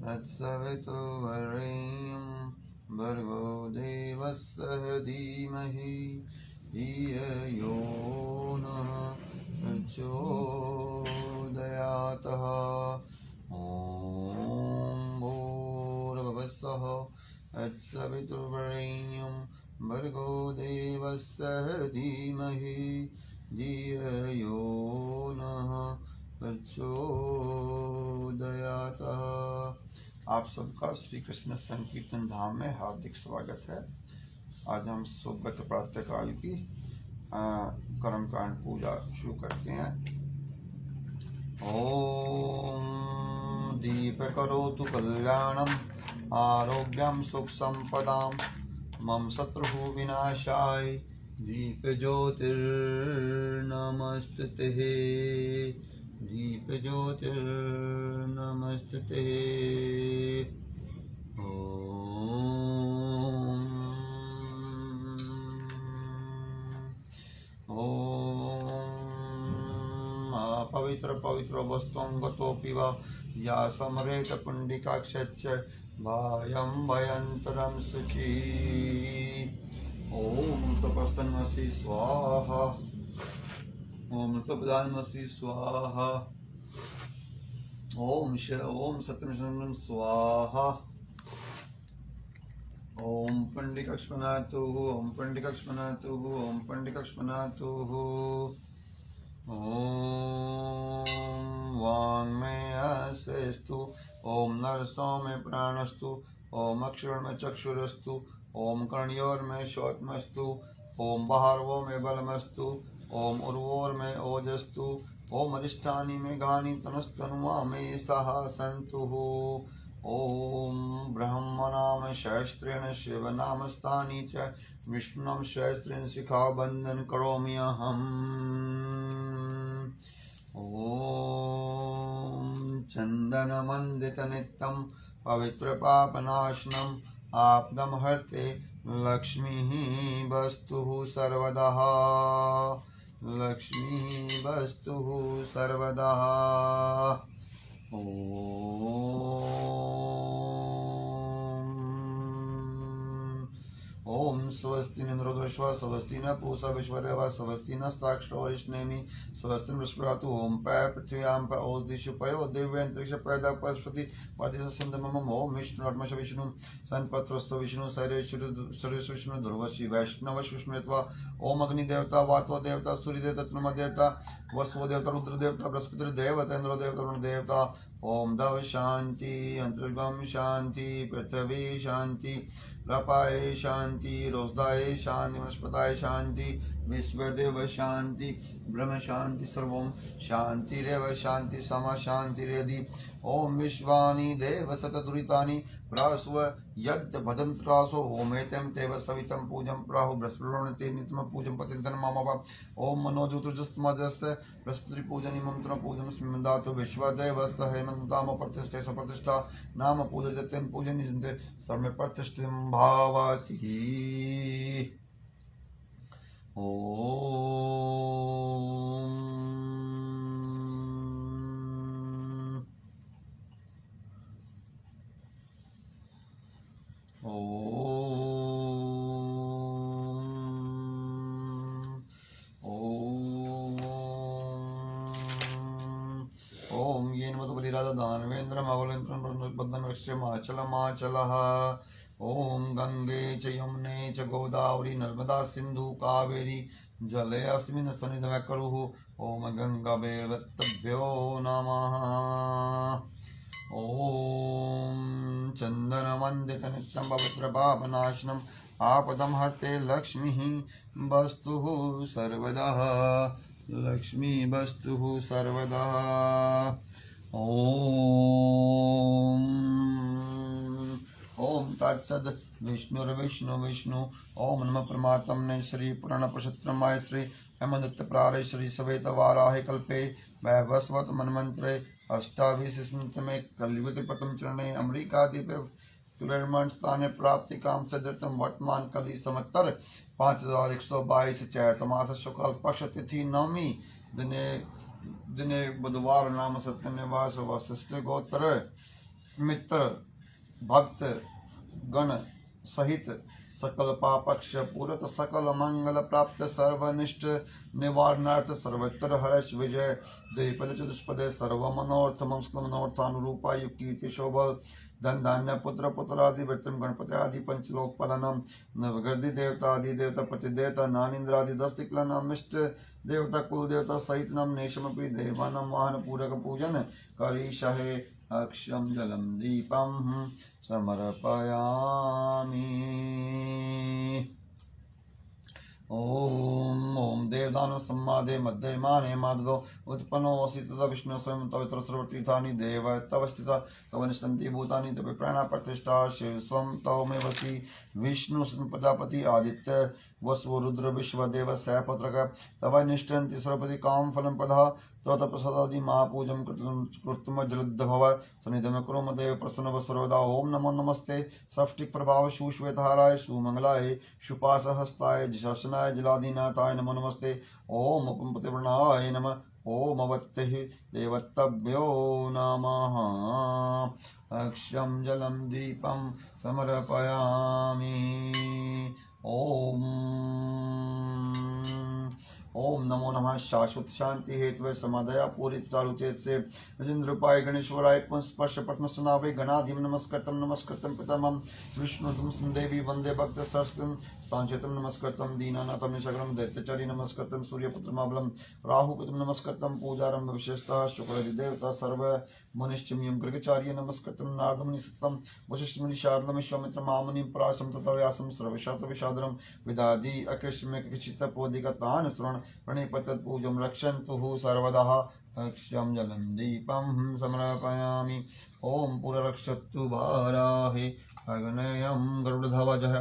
तत्सवितुर्वरेण्यं भर्गो देवस्य धीमहि धियो यो नः प्रचोदयात्। ॐ भूर्भुवस्सुः तत्सवितुर्वरेण्यं भर्गो देवस्य धीमहि धियो यो नः प्रचोदयात्। आप सबका श्री कृष्ण संकीर्तन धाम में हार्दिक स्वागत है। आज हम सुबह प्रातःकाल की कर्मकांड पूजा शुरू करते हैं। ओम दीपकरोतु कल्याणम आरोग्यम सुख संपदाम मम शत्रु विनाशाय दीपज्योतिर्नमस्तुते दीपज्योतिर्नमस्तुते। पवित्र पवित्र वस्तुं गतोऽपि वा या समरेत पुण्डिकाक्षच्च भायं भयन्तरं शुचि। ओम तपस्तन्मसि स्वाहा ओम तपदान्मसि स्वाहा ओम सत्यं स्वाहा ओम पंडिकक्ष्मनातु ओम पंडिकक्ष्मनातु ओम पंडिकक्ष्मनातु ओम वाङ्मे अस्तु ओम नरसो में प्राणस्तु ओम अक्षर में चक्षुरस्तु ओम कर्णयोर में श्रोत्रमस्तु ओम बाहरवो में बलमस्तु ओम उर्वोर में ओजस्तु ओम अधिष्ठानी में गानी तनस्तनुमा में सह सन्तु। ओम ब्रह्मनाम सहस्रेण शिवनामस्तानि च विष्णुं सहस्रेण शिखाबन्धनं करोमि अहम्। ओम चन्दनमण्डितनित्यं पवित्रपापनाशनम् आपदमहर्ते लक्ष्मीः वस्तुः सर्वदा लक्ष्मीः वस्तुः सर्वदा। ओम स्वस्ति निन्द्रोदृश्वा स्वस्ति न पूषा विश्वदेवा स्वस्ति नस्ताक्षरो अरिष्णेमि स्वस्ति बृहस्पति। ओम पय पृथ्व्यां प ओदिषु पयो दिव्यन्तरिक्ष पैदा पस्पति वर्धिसस्यन्दमम। ओम विष्णुर्मश विष्णु सन्पत्रस्व विष्णु शरीरस्व विष्णु ध्रुवसी वैष्णव विष्णुत्वा। ओम अग्निदेवता वातो देवता सूर्यदेवता तृण देवता वसुव देवता रुद्रदेवता बृहस्पति देवता इंद्र देवता वरुण देवता। ओम दव शांति अंतरिक्षं शांति पृथ्वी शांति रपाय शांति रोजदाय शांति वनस्पताय शांति विश्वदेव शांति ब्रह्म शांति सर्वं शांतिरेव शांति समा शांतिरेधि। ओम विश्वानि देव सतदुरितानि प्रासुव यद् भदन्त्रासो ओमेतं तेव सवितं पूजं प्राहु बृहस्पतिर्वणते नित्यं पूजं पतितं मम। ओम मनोजुतुजस्तमजस्य बृहस्पति पूजनि मंत्र पूजन स्मृदातु विश्वदेवस्य हेमन्ताम प्रतिष्ठे सप्रतिष्ठा नाम पूजयतेन पूजनि जन्ते सर्वे प्रतिष्ठितं भावति। ओम येन मधुबलिराजा दानवेन्द्रम् अवलेन्द्रं रक्ष्यमाचलमाचलः। ओम गंगे च यमुने च गोदावरी नर्मदा सिंधु कावेरी जले अस्मिन् सन्निधौ कुरुः। ओम गंगाभ्यो नमः। ओम चन्दनमण्डितनित्यं पवित्रपापनाशनम् आपदं हर्ते लक्ष्मीः वस्तुः सर्वदा लक्ष्मी वस्तुः सर्वदा। ओम तत्सद विष्णुर्विष्णु विष्णु। ओम नमः परमात्मने श्री पुराण पुरुषोत्तमाय श्री हेमदत्त प्रारे श्री सवेत वाराहे कल्पे वैवस्वत मनमंत्रे अष्टाविंशतितमे कलियुगे प्रथम चरणे अमेरिकादीपे तुलर्मण स्थाने प्राप्ति काम सदृतम वर्तमान कली संवत्सर 5122 चैतमास शुक्ल पक्ष तिथि नवमी दिने बुधवार नाम सत्यनिवास वशिष्ठ गोत्र मित्र भक्त गण सहित सकल पापक्ष पूरत सकल मंगल प्राप्त सर्वनिष्ठ निवारणार्थ सर्वत्र हर्ष विजय द्विपद चतुष्पद सर्व मनोर्थ मनोर्थानुरूपा युक्ति शोभ धन धान्य पुत्र पुत्रादि वृत्तम गणपति आदि पंचलोक पालनम नवगर्दि देवता आदि देवता प्रतिदेवता नानिंद्रादि 10 तिक्लनम इष्ट देवता कुल देवता सहित नम नेशमपि देवानम वाहन पूरक पूजन करिष्ये अक्षम जलम दीपम समर्पयामि। ओम देवदानो सम्मादे मध्य माने मादो उत्पन्नो वसी तदा विष्णु स्वयं पवित्र सर्वतीर्थानि देव तव स्थिता तव निष्ठन्ति भूतानि तव प्राणा प्रतिष्ठा शिव स्वं तव मे वसी विष्णु प्रजापति आदित्य वसु रुद्र विश्वदेव सैपत्रक तव निष्ठन्ति सर्वपति काम फलं प्रदा तत्प्रसादादि महापूजं कृत्म जलुद्धभव सन्निधम कुरु मदेव प्रसन्न सर्वदा। ओम नमो नमस्ते सफ्टिक प्रभाव सुश्वेतहाराय सुमंगलाय सुपासहस्ताय जिशासनाय जलादिनाथाय नमो नमस्ते। ओम उपमपतिवर्णाय नमः। ओम अवत्यः देवत्तभ्यो नमः। अक्षं जलं दीपं समर्पयामि। ओम नमो नमः शाश्वत शांति हेतु समाधया पूरी चारुचेत से रजेन्द्रपाय गणेश्वराय स्पर्श पठन सुनावे गणाधिम नमस्कृतम पितामह विष्णु देवी वंदे भक्त सरस्वतीं स्थानचेतम नमस्कृतम दीनानाथम निशग्रम दैत्यचारी नमस्कृतम सूर्यपुत्र माबलम राहुकृतम नमस्कृतम पूजारंभ विशेषतः शुक्ल देवता सर्व मनिश्चम्यम गृगचार्य नमस्कृतम नारदमुनि सत्तम वशिष्ठमुनि शारदम विश्वामित्र मामुनि पराशम तथा व्यासम सर्वशास्त्र विशादरम विदादि अकृष्टमेकचित्त पोदिगतान श्रवण प्रणिपतत् पूजं रक्षन्तु सर्वदा। अक्षं जलं दीपं समर्पयामि। ओम पुररक्षतु वाराहे अग्नेयं गरुडध्वजः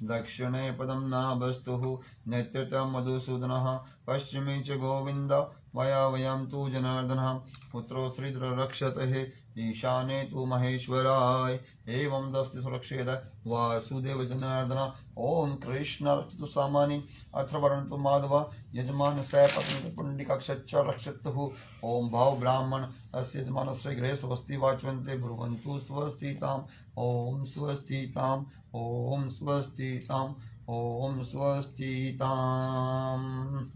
दक्षिणे पदं नाभस्तुः नेत्रे मधुसूदनः पश्चिमे च गोविन्द वायव्यं तु जनार्दनः पुत्रो श्रीधररक्षतः ईशाने तु महेश्वराय एवं दस्ति सुरक्षेद वासुदेव जनार्दन। ओम कृष्ण रक्षतु सामानि अथर्वर्ण माधव यजमान सैपत्नी पुंडिकाक्ष रक्षतु। ओम भाव ब्राह्मण अस्य यजमान श्री गृह स्वस्ति वाचवन्ते ब्रुवन्तु स्वस्तिताम्। ओम स्वस्तिताम्। ओम स्वस्तिताम्। ओम स्वस्तिताम्।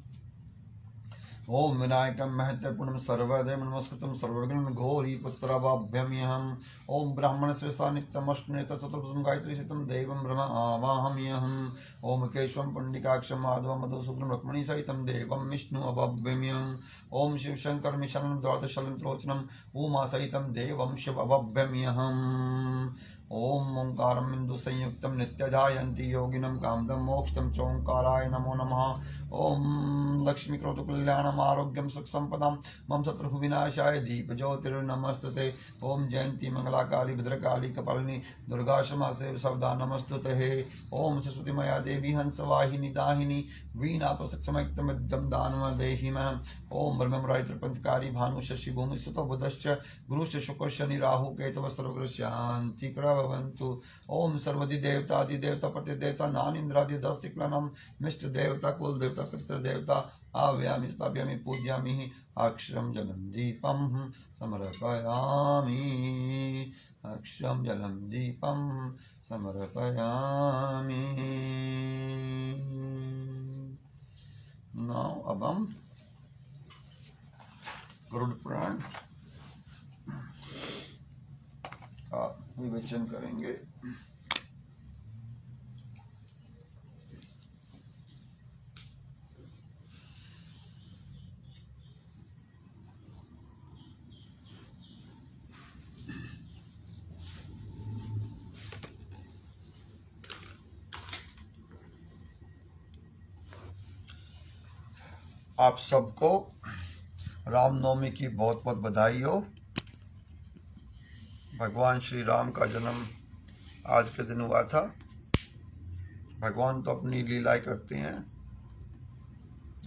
ओम विनायकं महत्वपूर्णं सर्वदेव नमस्कृतं सर्वविघ्न घोरी पुत्रवाभ्यम्यहम्। ओम ब्राह्मण श्रेष्ठा नित्यमष्टने चतुर्भुजं गायत्री सितं देवं ब्रह्म आवाहम्यहम्। ओम केशवं पुंडिकाक्षं माधवं मधुसूदनं रुक्मिणी सहितं देवं विष्णु अवाभ्यम्यहम्। ओम शिव शंकर मिशनं द्वादशलं त्रोचनं उमा सहितं देवं शिव अवाभ्यम्यहम्। ओम ओंकारं बिंदु संयुक्तं नित्यजायन्ति योगिनं कामदं मोक्षं चोंकाराय नमो नमः। ओम लक्ष्मी क्रोध कल्याणम आरोग्यम सुख संपदा मम शत्रु विनाशाय दीप ज्योतिर्नमस्तुते। ओम जयंती मंगला काली भद्रकाली कपालिनी दुर्गा क्षमा से सबदा नमस्तुते। ओम सरस्वती मया देवी हंस वाहिनी दाहिनी वीणा प्रसक्षमक्तमद्यम दानम देहि मह। ओम ब्रह्मराय त्रिपंचकारी भानु शशि भूमि सुतो बुधश्च गुरुश्च शुक्र शनि राहु केतव सर्वग्रह शांति भवन्तु। ओम सर्वदि देवतादि देवता प्रतिदेवता नानिंद्रादि 10 तिक्लनम मिष्ट देवता कुल देवता पितृ देवता आव्यामि स्थापयामि पूज्यामि। अक्षरं जलं दीपं समर्पयामि। अक्षरं जलं दीपं समर्पयामि। नाउ अब हम गरुड़ पुराण का विवेचन करेंगे। आप सबको रामनवमी की बहुत बहुत बधाई हो। भगवान श्री राम का जन्म आज के दिन हुआ था। भगवान तो अपनी लीलाएं करते हैं।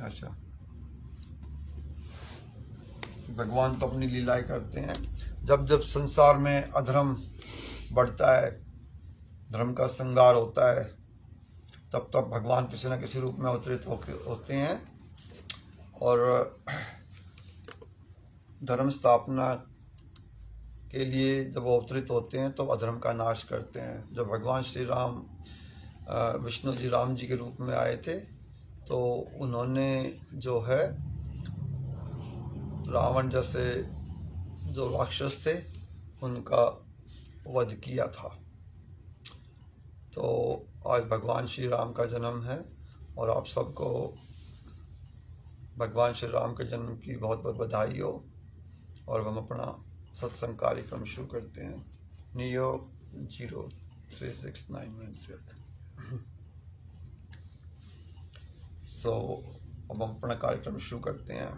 अच्छा, भगवान तो अपनी लीलाएं करते हैं। जब जब संसार में अधर्म बढ़ता है, धर्म का संगार होता है, तब तब भगवान किसी न किसी रूप में अवतरित होते हैं और धर्म स्थापना के लिए जब वो अवतरित होते हैं तो अधर्म का नाश करते हैं। जब भगवान श्री राम विष्णु जी राम जी के रूप में आए थे तो उन्होंने जो है रावण जैसे जो राक्षस थे उनका वध किया था। तो आज भगवान श्री राम का जन्म है और आप सबको भगवान श्री राम के जन्म की बहुत बहुत बधाई हो। और हम अपना सत्संग कार्यक्रम शुरू करते हैं। न्यूयॉर्क 0369 सो अब हम अपना कार्यक्रम शुरू करते हैं।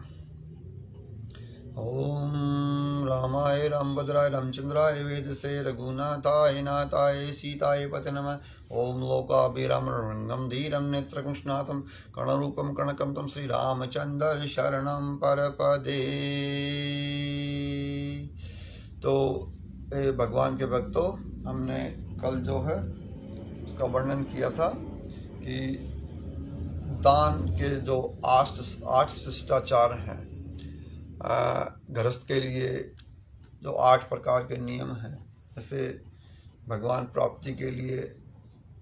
ओम रामाय रामभद्राय रामचंद्राय वेदसे रघुनाथाय नाथाय सीताय पते नमः। ओम लोकाभिरामरंगम धीरम नेत्रकृष्णातम कर्णरूपम कणकम तम श्री रामचंद्र शरणं परपदे। तो भगवान के भक्तों, हमने कल जो है उसका वर्णन किया था कि दान के जो 8 शिष्टाचार हैं, गृहस्थ के लिए जो 8 प्रकार के नियम हैं, जैसे भगवान प्राप्ति के लिए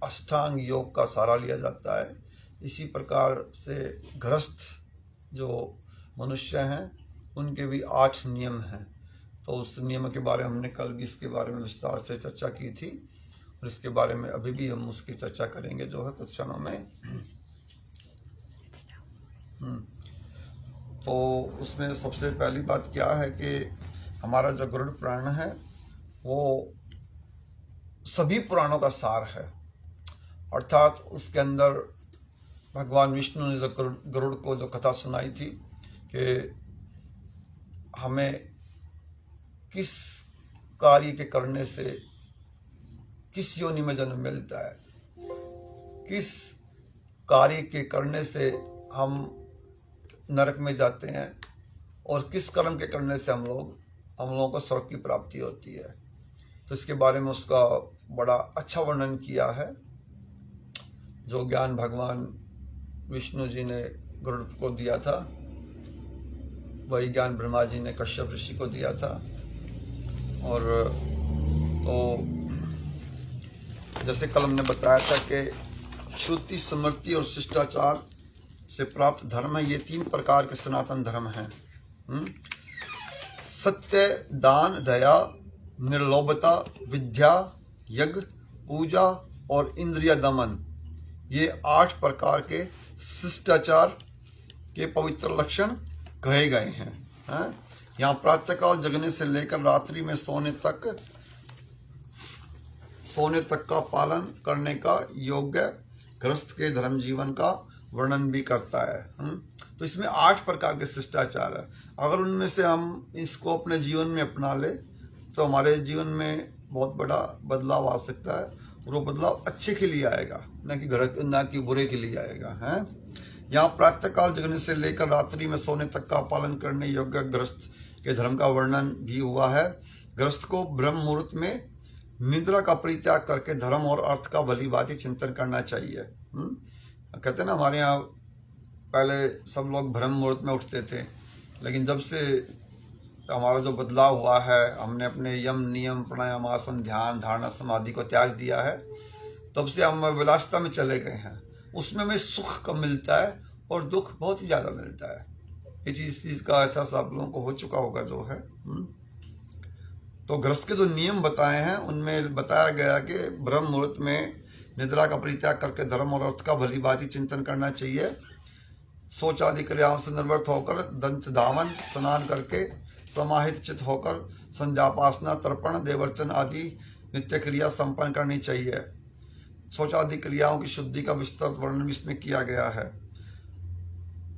अष्टांग योग का सहारा लिया जाता है, इसी प्रकार से गृहस्थ जो मनुष्य हैं उनके भी 8 नियम हैं। तो उस नियम के बारे में हमने कल भी इसके बारे में विस्तार से चर्चा की थी और इसके बारे में अभी भी हम उसकी चर्चा करेंगे जो है कुछ क्षणों में। तो उसमें सबसे पहली बात क्या है कि हमारा जो गरुड़ पुराण है वो सभी पुराणों का सार है, अर्थात उसके अंदर भगवान विष्णु ने जो गरुड़ को जो कथा सुनाई थी कि हमें किस कार्य के करने से किस योनि में जन्म मिलता है, किस कार्य के करने से हम नरक में जाते हैं और किस कर्म के करने से हम लोगों को स्वर्ग की प्राप्ति होती है। तो इसके बारे में उसका बड़ा अच्छा वर्णन किया है। जो ज्ञान भगवान विष्णु जी ने गरुड़ को दिया था वही ज्ञान ब्रह्मा जी ने कश्यप ऋषि को दिया था। और तो जैसे कल हमने बताया था कि श्रुति, स्मृति और शिष्टाचार से प्राप्त धर्म है, ये 3 प्रकार के सनातन धर्म हैं। सत्य, दान, दया, निर्लोभता, विद्या, यज्ञ, पूजा और इंद्रिय दमन, ये 8 प्रकार के शिष्टाचार के पवित्र लक्षण कहे गए हैं। यहाँ प्रातःकाल जगने से लेकर रात्रि में सोने तक का पालन करने का योग्य गृहस्थ के धर्म जीवन का वर्णन भी करता है। तो इसमें 8 प्रकार के शिष्टाचार है। अगर उनमें से हम इसको अपने जीवन में अपना ले तो हमारे जीवन में बहुत बड़ा बदलाव आ सकता है और वो बदलाव अच्छे के लिए आएगा, ना कि बुरे के लिए आएगा। हैं यहाँ प्रातःकाल जगने से लेकर रात्रि में सोने तक का पालन करने योग्य गृहस्थ के धर्म का वर्णन भी हुआ है। गृहस्थ को ब्रह्म मुहूर्त में निद्रा का परित्याग करके धर्म और अर्थ का भली भांति चिंतन करना चाहिए। कहते हैं ना, हमारे यहाँ पहले सब लोग ब्रह्म मुहूर्त में उठते थे, लेकिन जब से हमारा जो बदलाव हुआ है, हमने अपने यम, नियम, प्राणायाम, आसन, ध्यान, धारणा, समाधि को त्याग दिया है, तब से हम विलासिता में चले गए हैं। उसमें हमें सुख कम मिलता है और दुख बहुत ही ज़्यादा मिलता है। ये चीज़ का एहसास आप लोगों को हो चुका होगा जो है। तो गृहस्थ के जो नियम बताए हैं उनमें बताया गया कि ब्रह्म मुहूर्त में निद्रा का परित्याग करके धर्म और अर्थ का भली भांति चिंतन करना चाहिए। सोच आदि क्रियाओं से निवृत्त होकर दंत धावन, स्नान करके समाहित चित होकर संध्यापासना, तर्पण, देवर्चन आदि नित्य क्रिया संपन्न करनी चाहिए। सोच आदि क्रियाओं की शुद्धि का विस्तृत वर्णन इसमें किया गया है।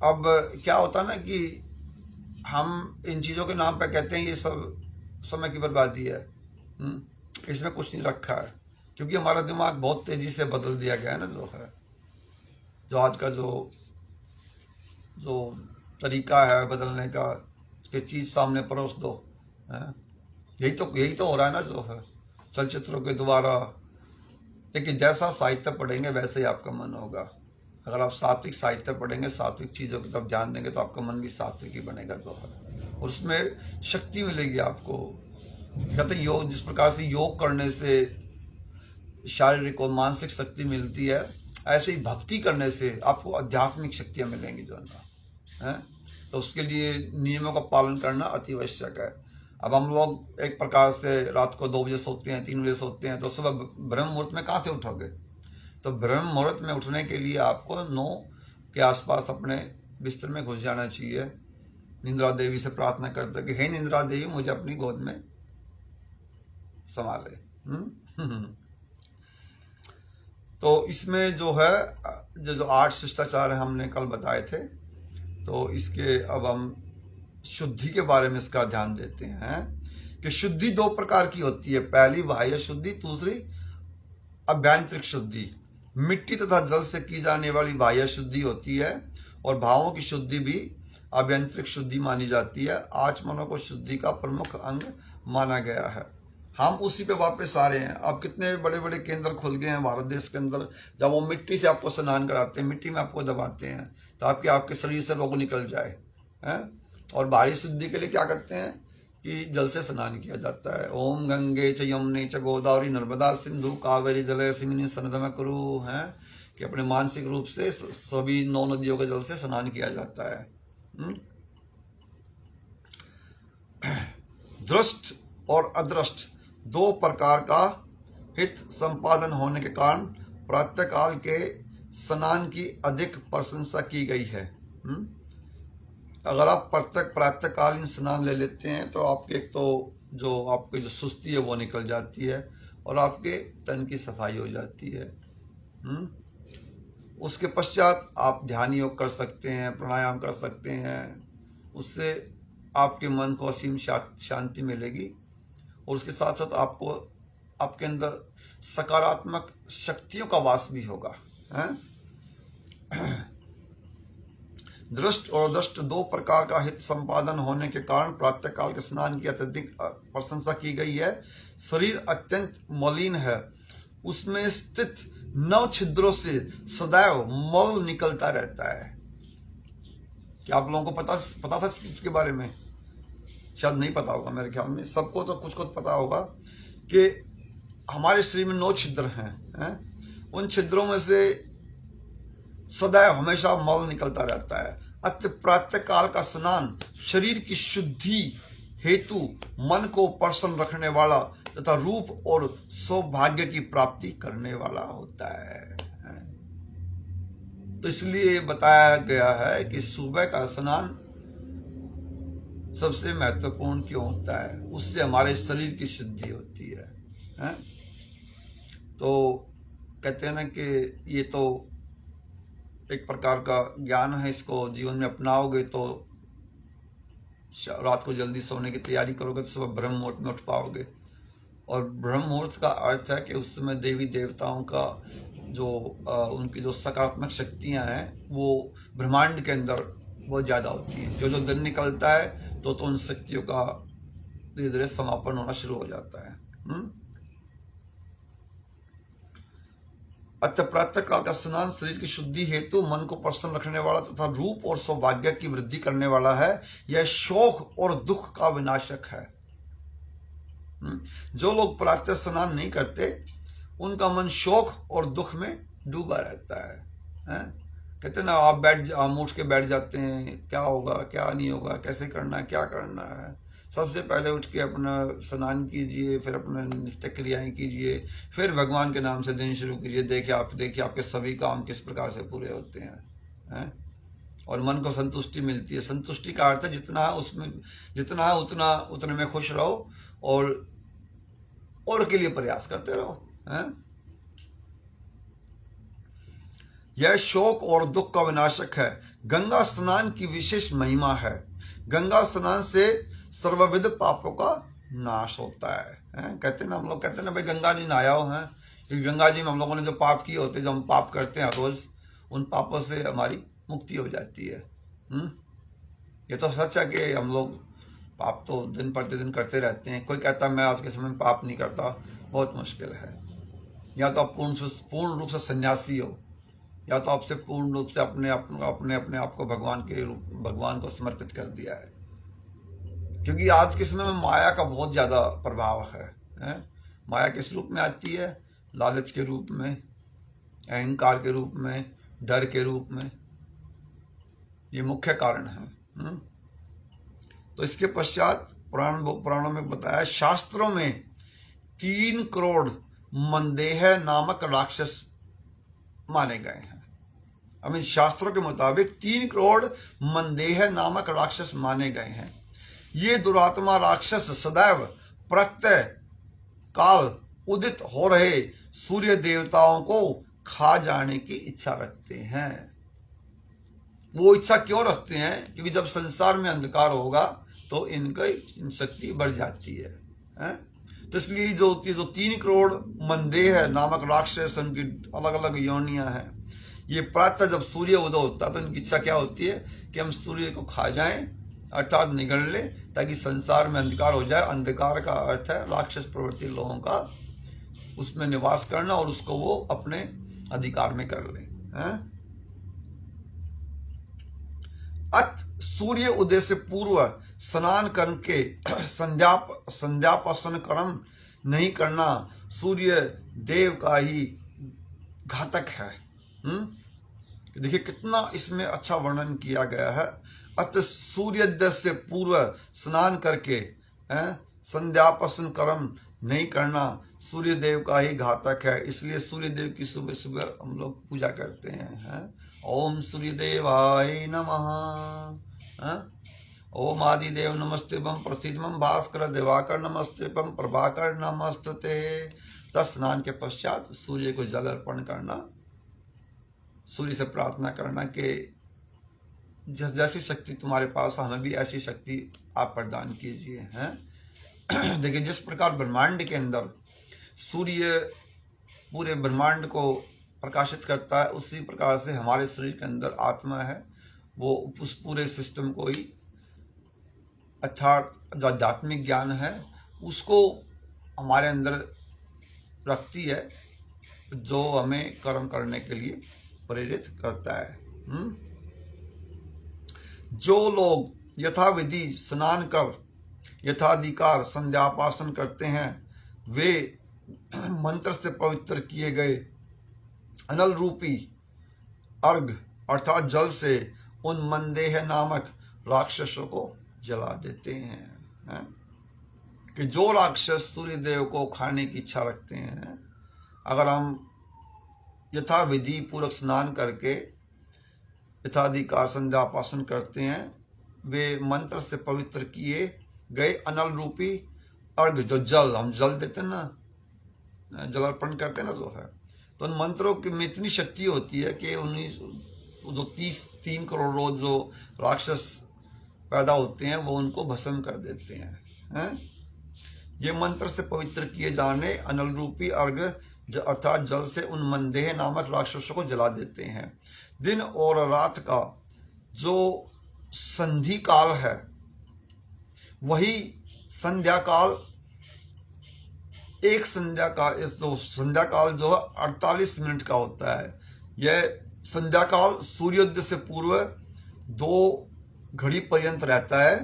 अब क्या होता है ना कि हम इन चीज़ों के नाम पे कहते हैं ये सब समय की बर्बादी है। इसमें कुछ नहीं रखा है, क्योंकि हमारा दिमाग बहुत तेज़ी से बदल दिया गया है ना, जो आज का जो तरीका है बदलने का, उसके चीज़ सामने परोस दो। यही तो हो रहा है ना जो है चलचित्रों के द्वारा। लेकिन जैसा साहित्य पढ़ेंगे वैसे ही आपका मन होगा। अगर आप सात्विक साहित्य पढ़ेंगे, सात्विक चीज़ों की तरफ ध्यान देंगे तो आपका मन भी सात्विक ही बनेगा जो है, और उसमें शक्ति मिलेगी आपको, कहते हैं योग, जिस प्रकार से योग करने से शारीरिक और मानसिक शक्ति मिलती है, ऐसे ही भक्ति करने से आपको आध्यात्मिक शक्तियाँ मिलेंगी जो है। तो उसके लिए नियमों का पालन करना अति आवश्यक है। अब हम लोग एक प्रकार से रात को 2 बजे सोते हैं, 3 बजे सोते हैं, तो सुबह ब्रह्म मुहूर्त में कहाँ से उठोगे? तो ब्रह्म मुहूर्त में उठने के लिए आपको 9 के आसपास अपने बिस्तर में घुस जाना चाहिए, निंद्रा देवी से प्रार्थना करते कि हे निंद्रा देवी मुझे अपनी गोद में संभाले। तो इसमें जो है जो 8 शिष्टाचार हमने कल बताए थे, तो इसके अब हम शुद्धि के बारे में इसका ध्यान देते हैं कि शुद्धि 2 प्रकार की होती है। पहली बाह्य शुद्धि, दूसरी अभ्यंतरिक शुद्धि। मिट्टी तथा जल से की जाने वाली बाह्य शुद्धि होती है और भावों की शुद्धि भी अभ्यंतरिक शुद्धि मानी जाती है। आचमनों को शुद्धि का प्रमुख अंग माना गया है। हम उसी पे वापस आ रहे हैं। अब कितने बड़े बड़े केंद्र खुल गए हैं भारत देश के अंदर, जब वो मिट्टी से आपको स्नान कराते हैं, मिट्टी में आपको दबाते हैं ताकि आपके शरीर से रोग निकल जाए हैं। और बाहरी शुद्धि के लिए क्या करते हैं कि जल से स्नान किया जाता है। ओम गंगे च यमुने च गोदावरी नर्मदा सिंधु कावेरी जलेस्मिन् सन्निधिं कुरु हैं कि अपने मानसिक रूप से सभी 9 नदियों के जल से स्नान किया जाता है। दृष्ट और अदृष्ट 2 प्रकार का हित संपादन होने के कारण प्रातःकाल के स्नान की अधिक प्रशंसा की गई है। अगर आप प्रातःकालीन स्नान ले लेते हैं तो आपके एक तो जो आपकी जो सुस्ती है वो निकल जाती है और आपके तन की सफाई हो जाती है। उसके पश्चात आप ध्यान योग कर सकते हैं, प्राणायाम कर सकते हैं। उससे आपके मन को असीम शांति मिलेगी और उसके साथ साथ आपको आपके अंदर सकारात्मक शक्तियों का वास भी होगा। दृष्ट और दृष्ट 2 प्रकार का हित संपादन होने के कारण प्रातःकाल के स्नान की अत्यधिक प्रशंसा की गई है। शरीर अत्यंत मलिन है, उसमें स्थित 9 छिद्रों से सदैव मल निकलता रहता है। क्या आप लोगों को पता था इसके बारे में? शायद नहीं पता होगा, मेरे ख्याल में सबको तो कुछ पता होगा कि हमारे शरीर में 9 छिद्र हैं। उन छिद्रों में से सदैव हमेशा मल निकलता रहता है। अतः प्रातःकाल का स्नान शरीर की शुद्धि हेतु मन को प्रसन्न रखने वाला तथा रूप और सौभाग्य की प्राप्ति करने वाला होता है। तो इसलिए बताया गया है कि सुबह का स्नान सबसे महत्वपूर्ण क्यों होता है, उससे हमारे शरीर की शुद्धि होती है। तो कहते हैं ना कि ये तो एक प्रकार का ज्ञान है, इसको जीवन में अपनाओगे तो रात को जल्दी सोने की तैयारी करोगे तो सुबह ब्रह्म मुहूर्त में उठ पाओगे। और ब्रह्म मुहूर्त का अर्थ है कि उस समय देवी देवताओं का जो उनकी जो सकारात्मक शक्तियां हैं वो ब्रह्मांड के अंदर बहुत ज़्यादा होती हैं। जो दिन निकलता है तो उन शक्तियों का धीरे धीरे समापन होना शुरू हो जाता है। अतः प्रातःकाल का स्नान शरीर की शुद्धि हेतु मन को प्रसन्न रखने वाला तथा रूप और सौभाग्य की वृद्धि करने वाला है। यह शोक और दुख का विनाशक है। जो लोग प्रातः स्नान नहीं करते उनका मन शोक और दुख में डूबा रहता है। कहते ना आप उठ के बैठ जाते हैं, क्या होगा क्या नहीं होगा, कैसे करना है क्या करना है। सबसे पहले उठ के अपना स्नान कीजिए, फिर अपना नित्य क्रियाएं कीजिए, फिर भगवान के नाम से दिन शुरू कीजिए। देखिए आपके सभी काम किस प्रकार से पूरे होते हैं। और मन को संतुष्टि मिलती है। संतुष्टि का अर्थ है जितना है उसमें जितना है उतने में खुश रहो और के लिए प्रयास करते रहो। यह शोक और दुख का विनाशक है। गंगा स्नान की विशेष महिमा है। गंगा स्नान से सर्वविध पापों का नाश होता है। कहते हैं ना, हम लोग कहते हैं ना भाई गंगा जी नहाया हो हैं, क्योंकि गंगा जी में हम लोगों ने जो पाप किए होते हैं, जो हम पाप करते हैं रोज, उन पापों से हमारी मुक्ति हो जाती है। ये तो सच है कि हम लोग पाप तो दिन प्रतिदिन करते रहते हैं। कोई कहता है मैं आज के समय में पाप नहीं करता, बहुत मुश्किल है। या तो आप पूर्ण रूप से सन्यासी हो, या तो आपसे पूर्ण रूप से अपने आप को भगवान को समर्पित कर दिया है। क्योंकि आज के समय में माया का बहुत ज़्यादा प्रभाव है? माया किस रूप में आती है? लालच के रूप में, अहंकार के रूप में, डर के रूप में। ये मुख्य कारण है। तो इसके पश्चात पुराणों में बताया, शास्त्रों में 3 करोड़ मंदेह नामक राक्षस माने गए हैं। शास्त्रों के मुताबिक 3 करोड़ मंदेह नामक राक्षस माने गए हैं। ये दुरात्मा राक्षस सदैव प्रत्यय काल उदित हो रहे सूर्य देवताओं को खा जाने की इच्छा रखते हैं। वो इच्छा क्यों रखते हैं? क्योंकि जब संसार में अंधकार होगा तो इनकी शक्ति बढ़ जाती है? तो इसलिए जो 3 करोड़ मंदेह नामक राक्षस, उनकी अलग अलग योनियां हैं, ये प्रातः जब सूर्य उदय होता है तो इनकी इच्छा क्या होती है कि हम सूर्य को खा जाएं, अर्थात निगल ले, ताकि संसार में अंधकार हो जाए। अंधकार का अर्थ है राक्षस प्रवृत्ति लोगों का उसमें निवास करना और उसको वो अपने अधिकार में कर ले। अत सूर्य उदय से पूर्व स्नान करके संध्यापसन कर्म नहीं करना सूर्य देव का ही घातक है। देखिए कितना इसमें अच्छा वर्णन किया गया है। अत सूर्योदय से पूर्व स्नान करके संध्यापसन कर्म नहीं करना सूर्य देव का ही घातक है। इसलिए सूर्य देव की सुबह सुबह हम लोग पूजा करते हैं। ओम सूर्य देवाय नमः। ओम आदिदेव नमस्तेपम प्रसिद्धम भास्कर दिवाकर नमस्तेपम प्रभाकर नमस्ते। तब स्नान के पश्चात सूर्य को जल अर्पण करना, सूर्य से प्रार्थना करना कि जैसी शक्ति तुम्हारे पास हमें भी ऐसी शक्ति आप प्रदान कीजिए। देखिए जिस प्रकार ब्रह्मांड के अंदर सूर्य पूरे ब्रह्मांड को प्रकाशित करता है, उसी प्रकार से हमारे शरीर के अंदर आत्मा है, वो उस पूरे सिस्टम को ही, अर्थात जो आध्यात्मिक ज्ञान है उसको हमारे अंदर रखती है, जो हमें कर्म करने के लिए प्रेरित करता है। जो लोग यथाविधि स्नान कर यथाधिकार संध्यापासन करते हैं, वे मंत्र से पवित्र किए गए अनल रूपी अर्घ अर्थात जल से उन मंदेह नामक राक्षसों को जला देते हैं। कि जो राक्षस सूर्य देव को खाने की इच्छा रखते हैं, अगर हम यथाविधि पूर्वक स्नान करके यथाधिकार संध्यापासन करते हैं, वे मंत्र से पवित्र किए गए अनल रूपी अर्घ, जो जल हम जल देते हैं ना, जल अर्पण करते हैं ना, जो है, तो उन मंत्रों की में इतनी शक्ति होती है कि उन्हीं जो 3 करोड़ रोज जो राक्षस पैदा होते हैं वो उनको भस्म कर देते हैं। ये मंत्र से पवित्र किए जाने अनल रूपी अर्घ अर्थात जल से उन मंदेह नामक राक्षसों को जला देते हैं। दिन और रात का जो संधि काल है वही संध्या काल, एक संध्या का इस जो संध्या काल जो 48 मिनट का होता है, यह संध्या काल सूर्योदय से पूर्व 2 घड़ी पर्यंत रहता है।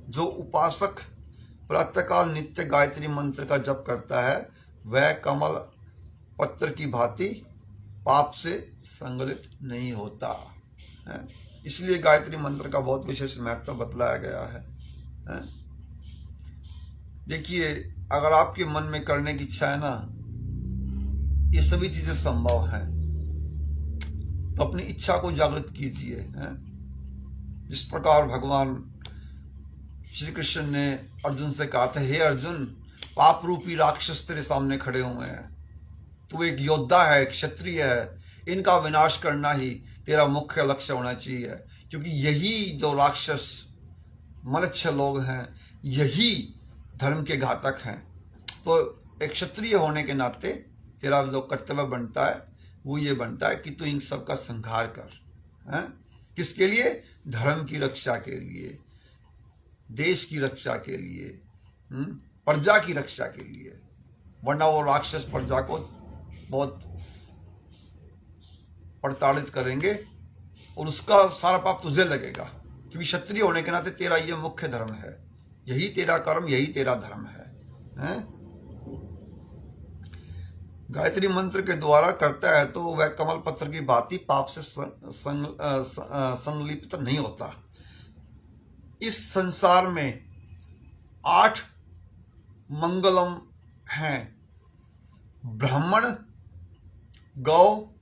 जो उपासक प्रातःकाल नित्य गायत्री मंत्र का जप करता है वह कमल पत्र की भांति पाप से संगलित नहीं होता है। इसलिए गायत्री मंत्र का बहुत विशेष महत्व बतलाया गया है। देखिए अगर आपके मन में करने की इच्छा है ना, ये सभी चीजें संभव हैं, तो अपनी इच्छा को जागृत कीजिए। जिस प्रकार भगवान श्री कृष्ण ने अर्जुन से कहा था, हे अर्जुन, पाप रूपी राक्षस तेरे सामने खड़े हुए हैं, तू एक योद्धा है, एक क्षत्रिय है, इनका विनाश करना ही तेरा मुख्य लक्ष्य होना चाहिए, क्योंकि यही जो राक्षस मनुष्य लोग हैं यही धर्म के घातक हैं। तो एक क्षत्रिय होने के नाते तेरा जो कर्तव्य बनता है वो ये बनता है कि तू इन सब का संहार कर। किसके लिए? धर्म की रक्षा के लिए, देश की रक्षा के लिए, प्रजा की रक्षा के लिए, वरना वो राक्षस प्रजा को बहुत प्रताड़ित करेंगे और उसका सारा पाप तुझे लगेगा, क्योंकि क्षत्रिय होने के नाते तेरा ये मुख्य धर्म है यही तेरा कर्म, यही तेरा धर्म है? गायत्री मंत्र के द्वारा करता है तो वह कमल पत्र की भांति पाप से संलिप्त नहीं होता। इस संसार में 8 मंगलम हैं: ब्राह्मण, गौ,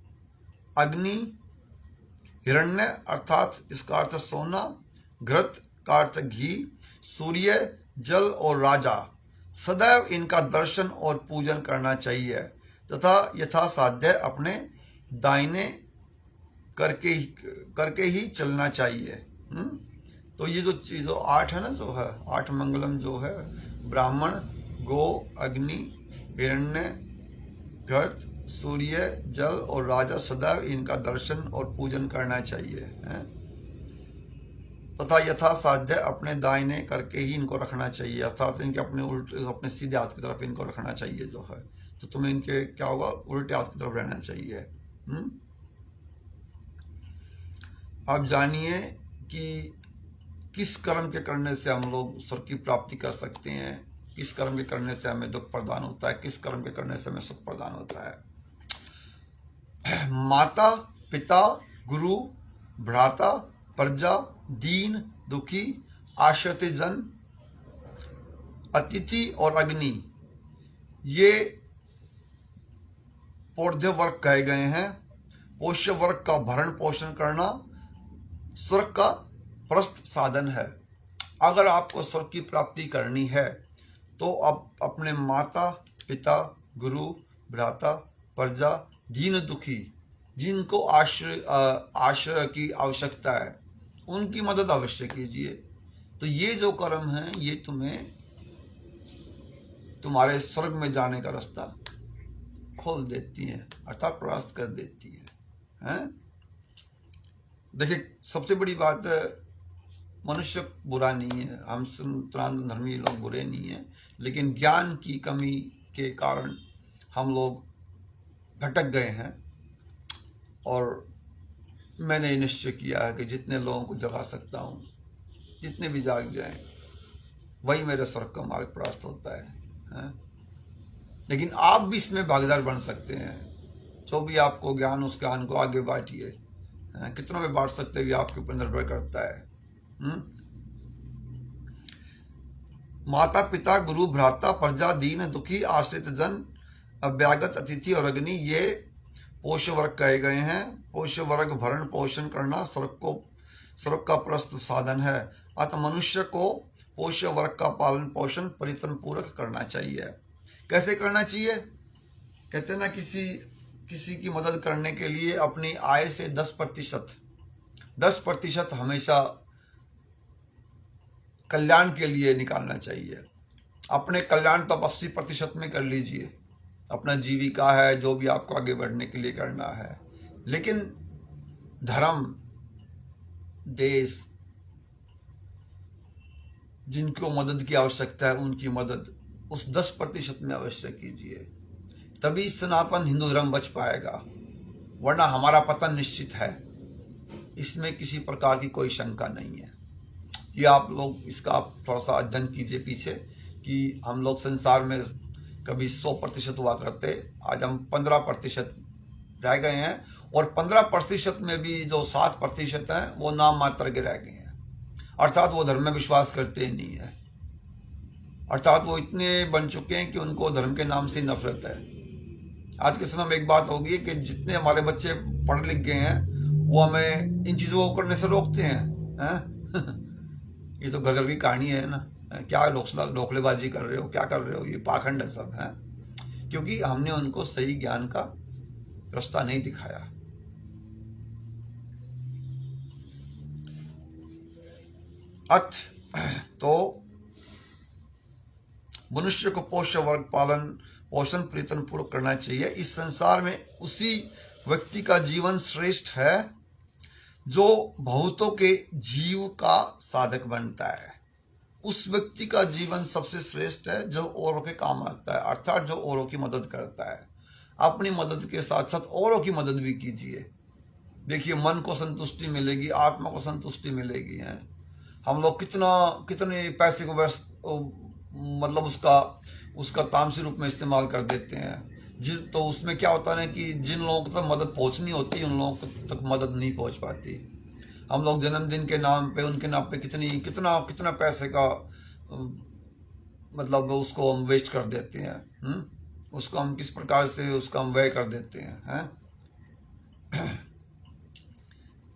अग्नि, हिरण्य अर्थात इसका अर्थ सोना, घृत का अर्थ घी, सूर्य, जल और राजा। सदैव इनका दर्शन और पूजन करना चाहिए तथा यथा साध्य अपने दाहिने करके ही चलना चाहिए। तो ये जो चीज़ों 8 है ना, जो है 8 मंगलम जो है, ब्राह्मण, गो, अग्नि, हिरण्य, घृत, सूर्य, जल और राजा, सदैव इनका दर्शन और पूजन करना चाहिए तथा यथा साध्य अपने दाहिने करके ही इनको रखना चाहिए, अर्थात इनके अपने सीधे हाथ की तरफ इनको रखना चाहिए जो है। तो तुम्हें इनके क्या होगा, उल्टे हाथ की तरफ रहना चाहिए। आप जानिए कि किस कर्म के करने से हम लोग स्वर्ग की प्राप्ति कर सकते हैं, किस कर्म के करने से हमें दुख प्रदान होता है, किस कर्म के करने से हमें सुख प्रदान होता है। माता, पिता, गुरु, भ्राता, प्रजा, दीन, दुखी, आश्रित जन, अतिथि और अग्नि, ये पौर्ध्य वर्ग कहे गए हैं। पोष्य वर्ग का भरण पोषण करना स्वर्ग का प्रस्थ साधन है। अगर आपको स्वर्ग की प्राप्ति करनी है तो अब अपने माता, पिता, गुरु, भ्राता, प्रजा, दीन, दुखी, जिनको आश्रय की आवश्यकता है, उनकी मदद अवश्य कीजिए। तो ये जो कर्म है ये तुम्हें तुम्हारे स्वर्ग में जाने का रास्ता खोल देती है, अर्थात प्रयास कर देती है? देखिए, सबसे बड़ी बात है, मनुष्य बुरा नहीं है, हम सनातन धर्मी लोग बुरे नहीं हैं, लेकिन ज्ञान की कमी के कारण हम लोग भटक गए हैं। और मैंने निश्चय किया है कि जितने लोगों को जगा सकता हूँ, जितने भी जाग जाएं, वही मेरे स्वर्ग का मार्ग प्राप्त होता है? लेकिन आप भी इसमें भागीदार बन सकते हैं। जो भी आपको ज्ञान, उस ज्ञान को आगे बांटिए। कितनों में बांट सकते हैं आपके ऊपर निर्भर करता है। माता, पिता, गुरु, भ्राता, प्रजा, दीन, दुखी, आश्रित जन, अभ्यागत, अतिथि और अग्नि, ये पोष्य वर्ग कहे गए हैं। पोष्य वर्ग भरण पोषण करना स्वर्ग का प्रस्थ साधन है। अतः मनुष्य को पोष्य वर्ग का पालन पोषण परितन पूर्वक करना चाहिए। कैसे करना चाहिए? कहते हैं ना, किसी की मदद करने के लिए अपनी आय से 10% हमेशा कल्याण के लिए निकालना चाहिए। अपने कल्याण तो आप 80% में कर लीजिए, अपना जीविका है, जो भी आपको आगे बढ़ने के लिए करना है। लेकिन धर्म, देश, जिनको मदद की आवश्यकता है, उनकी मदद उस 10% में अवश्य कीजिए, तभी सनातन हिंदू धर्म बच पाएगा, वरना हमारा पतन निश्चित है। इसमें किसी प्रकार की कोई शंका नहीं है। ये आप लोग इसका आप थोड़ा सा अध्ययन कीजिए पीछे, कि हम लोग संसार में कभी 100% हुआ करते, आज हम 15% रह गए हैं। और 15% में भी जो 7% हैं वो नाम मात्र के रह गए हैं, अर्थात वो धर्म में विश्वास करते ही नहीं है, अर्थात वो इतने बन चुके हैं कि उनको धर्म के नाम से नफरत है। आज के समय में एक बात होगी कि जितने हमारे बच्चे पढ़ लिख गए हैं वो हमें इन चीज़ों को करने से रोकते हैं। ये तो घर घर की कहानी है ना, क्या ढोकलेबाजी कर रहे हो, क्या कर रहे हो, ये पाखंड है सब है, क्योंकि हमने उनको सही ज्ञान का रास्ता नहीं दिखाया। तो मनुष्य को पोष्य वर्ग पालन पोषण प्रीतन पूर्वक करना चाहिए। इस संसार में उसी व्यक्ति का जीवन श्रेष्ठ है जो बहुतों के जीव का साधक बनता है। उस व्यक्ति का जीवन सबसे श्रेष्ठ है जो औरों के काम आता है, अर्थात जो औरों की मदद करता है। अपनी मदद के साथ साथ औरों की मदद भी कीजिए। देखिए, मन को संतुष्टि मिलेगी, आत्मा को संतुष्टि मिलेगी। हैं हम लोग कितने पैसे को मतलब उसका उसका तामसी रूप में इस्तेमाल कर देते हैं। तो उसमें क्या होता है कि जिन लोगों तक मदद पहुंचनी होती है उन लोगों तक मदद नहीं पहुंच पाती। हम लोग जन्मदिन के नाम पे, उनके नाम पे कितना कितना पैसे का मतलब उसको हम वेस्ट कर देते हैं। उसको हम किस प्रकार से उसका हम व्यय कर देते हैं।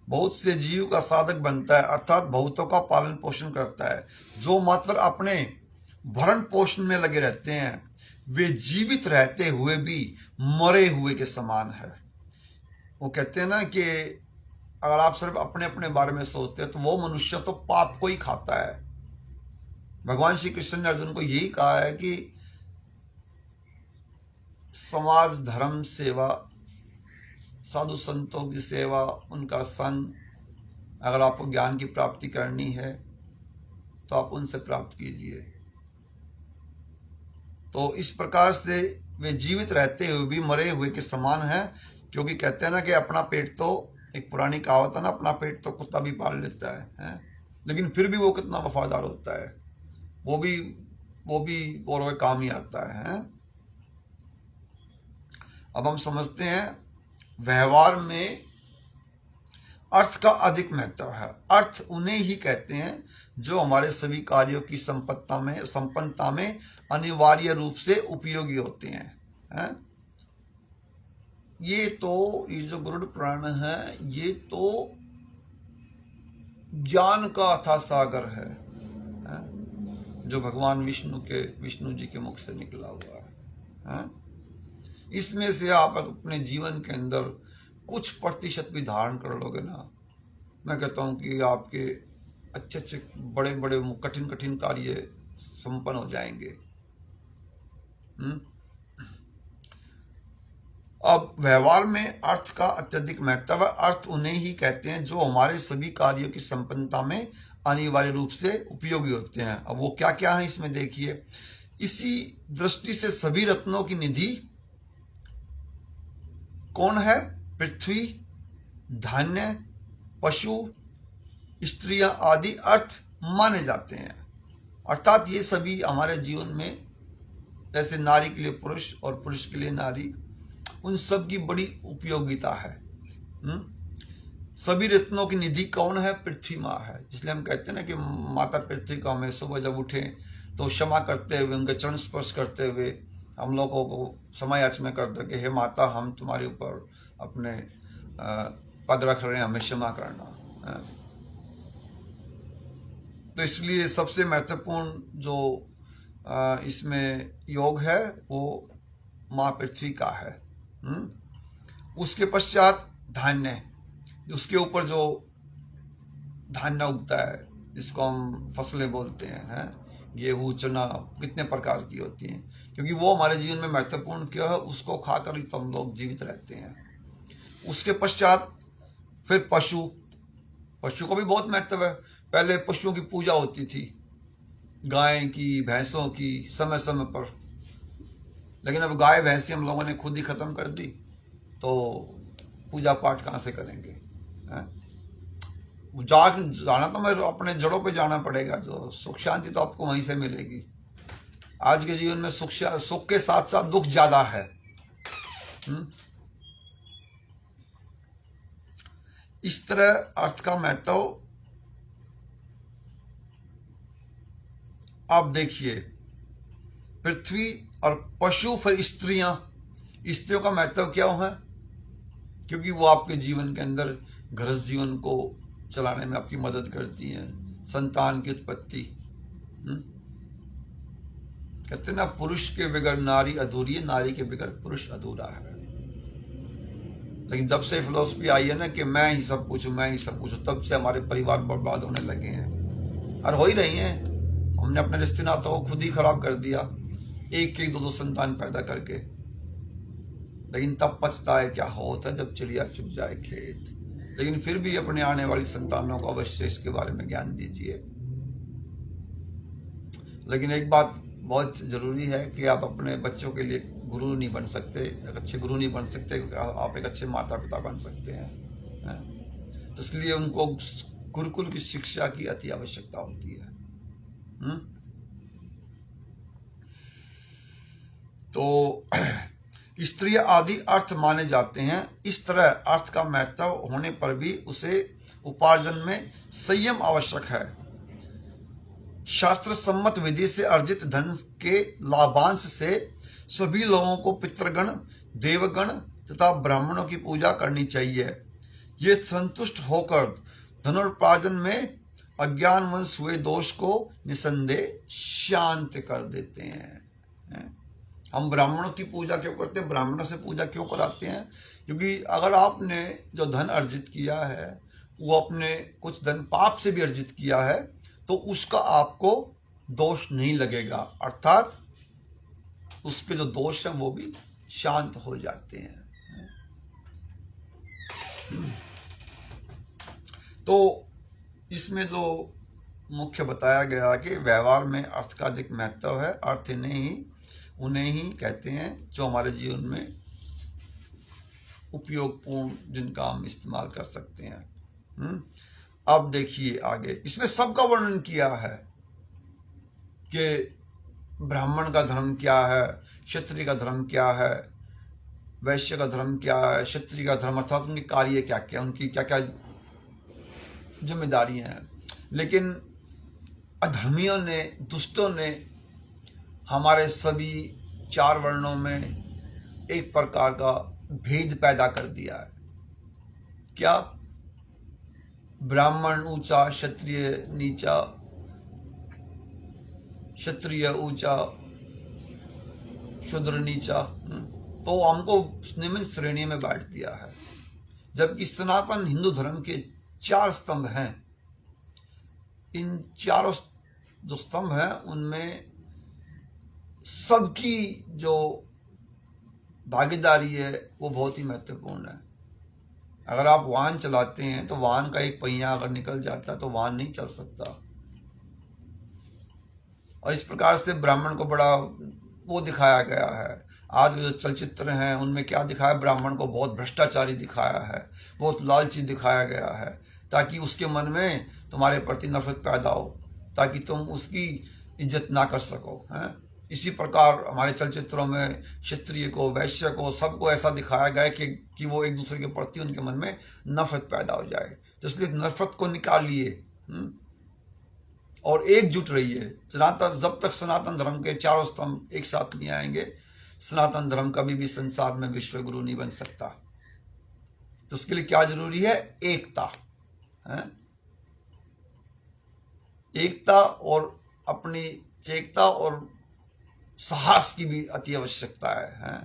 बहुत से जीव का साधक बनता है, अर्थात बहुतों का पालन पोषण करता है। जो मात्र अपने भरण पोषण में लगे रहते हैं वे जीवित रहते हुए भी मरे हुए के समान है। वो कहते हैं ना कि अगर आप सिर्फ अपने अपने बारे में सोचते हैं तो वो मनुष्य तो पाप को ही खाता है। भगवान श्री कृष्ण ने अर्जुन को यही कहा है कि समाज, धर्म, सेवा, साधु संतों की सेवा, उनका संग, अगर आपको ज्ञान की प्राप्ति करनी है तो आप उनसे प्राप्त कीजिए। तो इस प्रकार से वे जीवित रहते हुए भी मरे हुए के समान है, क्योंकि कहते हैं ना कि अपना पेट तो, एक पुरानी कहावत है ना, अपना पेट तो कुत्ता भी पाल लेता है? लेकिन फिर भी वो कितना वफादार होता है, वो भी और वह काम ही आता है? अब हम समझते हैं व्यवहार में अर्थ का अधिक महत्व है। अर्थ उन्हें ही कहते हैं जो हमारे सभी कार्यों की संपन्नता में अनिवार्य रूप से उपयोगी होते हैं। ये जो गरुड़ पुराण है ये तो ज्ञान का अथाह सागर है, जो भगवान विष्णु जी के मुख से निकला हुआ है। इसमें से आप अपने जीवन के अंदर कुछ प्रतिशत भी धारण कर लोगे ना, मैं कहता हूँ कि आपके अच्छे अच्छे बड़े बड़े कठिन कठिन कार्य संपन्न हो जाएंगे। अब व्यवहार में अर्थ का अत्यधिक महत्व है। अर्थ उन्हें ही कहते हैं जो हमारे सभी कार्यों की संपन्नता में अनिवार्य रूप से उपयोगी होते हैं। अब वो क्या क्या है इसमें देखिए। इसी दृष्टि से सभी रत्नों की निधि कौन है? पृथ्वी, धान्य, पशु, स्त्रियां आदि अर्थ माने जाते हैं। अर्थात ये सभी हमारे जीवन में, जैसे नारी के लिए पुरुष और पुरुष के लिए नारी, उन सब की बड़ी उपयोगिता है। सभी रत्नों की निधि कौन है? पृथ्वी माँ है। इसलिए हम कहते हैं ना कि माता पृथ्वी को हमें सुबह जब उठे तो क्षमा करते हुए, उनके चरण स्पर्श करते हुए हम लोगों को समय याचना करते हैं कि हे माता, हम तुम्हारे ऊपर अपने पग रख रहे हैं, हमें क्षमा करना। तो इसलिए सबसे महत्वपूर्ण जो इसमें योग है वो माँ पृथ्वी का है। उसके पश्चात धान्य, उसके ऊपर जो धान्य उगता है जिसको हम फसलें बोलते हैं, गेहूँ, चना, कितने प्रकार की होती हैं, क्योंकि वो हमारे जीवन में महत्वपूर्ण क्यों है, उसको खाकर ही तो हम लोग जीवित रहते हैं। उसके पश्चात फिर पशु को भी बहुत महत्व है। पहले पशुओं की पूजा होती थी, गाय की, भैंसों की, समय समय पर, लेकिन अब गाय भैंसी हम लोगों ने खुद ही खत्म कर दी, तो पूजा पाठ कहाँ से करेंगे? जाना तो मैं अपने जड़ों पे जाना पड़ेगा। जो सुख शांति तो आपको वहीं से मिलेगी। आज के जीवन में सुख के साथ साथ दुख ज्यादा है। इस तरह अर्थ का महत्व आप देखिए। पृथ्वी और पशु, फिर स्त्रियों का महत्व क्या है? क्योंकि वो आपके जीवन के अंदर गृहस्थ जीवन को चलाने में आपकी मदद करती हैं, संतान की उत्पत्ति। कहते हैं ना, पुरुष के बगैर नारी अधूरी है, नारी के बगैर पुरुष अधूरा है। लेकिन जब से फिलॉसफी आई है ना कि मैं ही सब कुछ हूँ, तब से हमारे परिवार बर्बाद होने लगे हैं, और हो ही रही हैं। हमने अपने रिश्ते नातों को खुद ही खराब कर दिया, एक दो संतान पैदा करके। लेकिन तब पछता है क्या होता है जब चिड़िया चुग जाए खेत। लेकिन फिर भी अपने आने वाली संतानों को अवश्य इसके बारे में ज्ञान दीजिए। लेकिन एक बात बहुत जरूरी है कि आप अपने बच्चों के लिए गुरु नहीं बन सकते, एक अच्छे गुरु नहीं बन सकते, आप एक अच्छे माता पिता बन सकते हैं। तो इसलिए उनको गुरुकुल की शिक्षा की अति आवश्यकता होती है। तो स्त्रीय आदि अर्थ माने जाते हैं। इस तरह अर्थ का महत्व होने पर भी उसे उपार्जन में संयम आवश्यक है। शास्त्र सम्मत विधि से अर्जित धन के लाभांश से सभी लोगों को पितृगण, देवगण तथा ब्राह्मणों की पूजा करनी चाहिए। ये संतुष्ट होकर धनोपार्जन में अज्ञानवश हुए दोष को निसंदेह शांत कर देते हैं। हम ब्राह्मणों की पूजा क्यों करते हैं, ब्राह्मणों से पूजा क्यों कराते हैं? क्योंकि अगर आपने जो धन अर्जित किया है वो अपने कुछ धन पाप से भी अर्जित किया है तो उसका आपको दोष नहीं लगेगा, अर्थात उसके जो दोष हैं वो भी शांत हो जाते हैं। तो इसमें जो मुख्य बताया गया कि व्यवहार में अर्थ का अधिक महत्व है। अर्थ उन्हें ही कहते हैं जो हमारे जीवन में उपयोगपूर्ण, जिनका हम इस्तेमाल कर सकते हैं। अब देखिए आगे, इसमें सबका वर्णन किया है कि ब्राह्मण का धर्म क्या है, क्षत्रिय का धर्म क्या है, वैश्य का धर्म क्या है, क्षत्रिय का धर्म अर्थात उनके कार्य क्या क्या, उनकी क्या क्या जिम्मेदारियां हैं। लेकिन अधर्मियों ने, दुष्टों ने हमारे सभी 4 वर्णों में एक प्रकार का भेद पैदा कर दिया है। क्या? ब्राह्मण ऊंचा, क्षत्रिय नीचा, क्षत्रिय ऊंचा, शूद्र नीचा। तो हमको निम्न श्रेणी में बांट दिया है। जबकि सनातन हिंदू धर्म के 4 स्तंभ हैं। इन चारों जो स्तंभ हैं उनमें सबकी जो भागीदारी है वो बहुत ही महत्वपूर्ण है। अगर आप वाहन चलाते हैं तो वाहन का एक पहिया अगर निकल जाता है तो वाहन नहीं चल सकता। और इस प्रकार से ब्राह्मण को बड़ा वो दिखाया गया है। आज के जो चलचित्र हैं उनमें क्या दिखाया, ब्राह्मण को बहुत भ्रष्टाचारी दिखाया है, बहुत लालची दिखाया गया है, ताकि उसके मन में तुम्हारे प्रति नफरत पैदा हो, ताकि तुम उसकी इज्जत ना कर सको। हैं? इसी प्रकार हमारे चलचित्रों में क्षत्रिय को, वैश्य को, सबको ऐसा दिखाया गया कि वो एक दूसरे के प्रति उनके मन में नफरत पैदा हो जाए। तो इसलिए नफरत को निकालिए और एकजुट रहिए। सनातन, जब तक सनातन धर्म के 4 स्तंभ एक साथ नहीं आएंगे, सनातन धर्म कभी भी संसार में विश्व गुरु नहीं बन सकता। तो उसके लिए क्या जरूरी है? एकता है। एकता और अपनी चेकता और साहस की भी अति आवश्यकता है।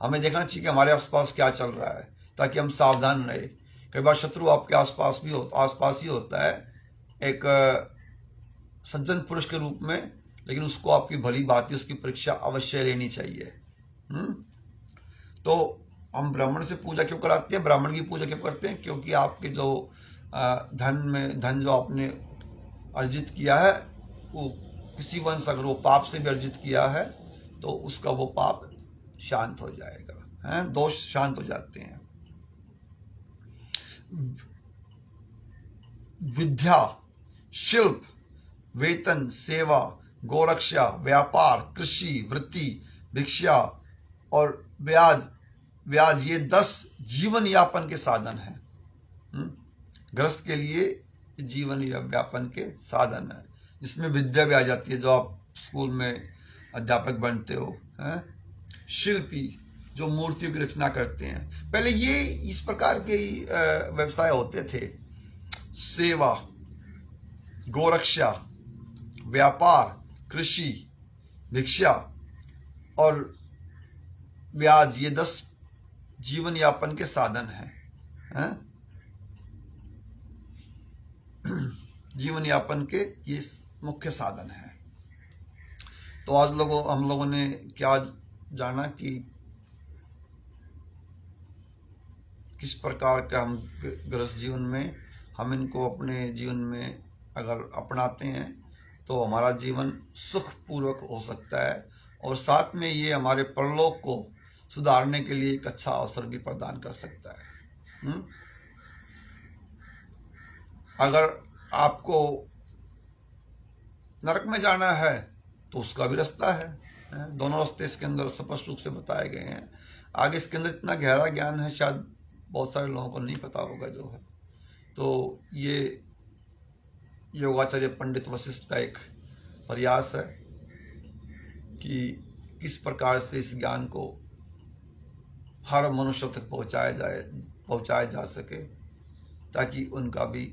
हमें देखना चाहिए कि हमारे आसपास क्या चल रहा है, ताकि हम सावधान रहे। कई बार शत्रु आपके आसपास ही होता है, एक सज्जन पुरुष के रूप में, लेकिन उसको आपकी भली भांति उसकी परीक्षा अवश्य लेनी चाहिए। तो हम ब्राह्मण से पूजा क्यों कराते हैं, ब्राह्मण की पूजा क्यों करते हैं? क्योंकि आपके जो धन जो आपने अर्जित किया है वो किसी वंश, अगर वो पाप से भी अर्जित किया है तो उसका वो पाप शांत हो जाएगा, हैं? दोष शांत हो जाते हैं। विद्या, शिल्प, वेतन, सेवा, गोरक्षा, व्यापार, कृषि, वृत्ति, भिक्षा और ब्याज ये 10 जीवन यापन के साधन हैं। गृहस्थ के लिए जीवन यापन के साधन है, जिसमें विद्या भी आ जाती है, जो आप स्कूल में अध्यापक बनते हो। हैं? शिल्पी, जो मूर्तियों की रचना करते हैं। पहले ये इस प्रकार के व्यवसाय होते थे। सेवा, गोरक्षा, व्यापार, कृषि, भिक्षा और ब्याज ये 10 जीवन यापन के साधन हैं। जीवन यापन के ये मुख्य साधन है। तो आज हम लोगों ने क्या जाना कि किस प्रकार का हम गृहस्थ जीवन में हम इनको अपने जीवन में अगर अपनाते हैं तो हमारा जीवन सुखपूर्वक हो सकता है, और साथ में ये हमारे परलोक को सुधारने के लिए एक अच्छा अवसर भी प्रदान कर सकता है। अगर आपको नरक में जाना है तो उसका भी रास्ता है। दोनों रास्ते इसके अंदर स्पष्ट रूप से बताए गए हैं। आगे इसके अंदर इतना गहरा ज्ञान है, शायद बहुत सारे लोगों को नहीं पता होगा जो है। तो ये योगाचार्य पंडित वशिष्ठ का एक प्रयास है कि किस प्रकार से इस ज्ञान को हर मनुष्य तक पहुंचाया जा सके, ताकि उनका भी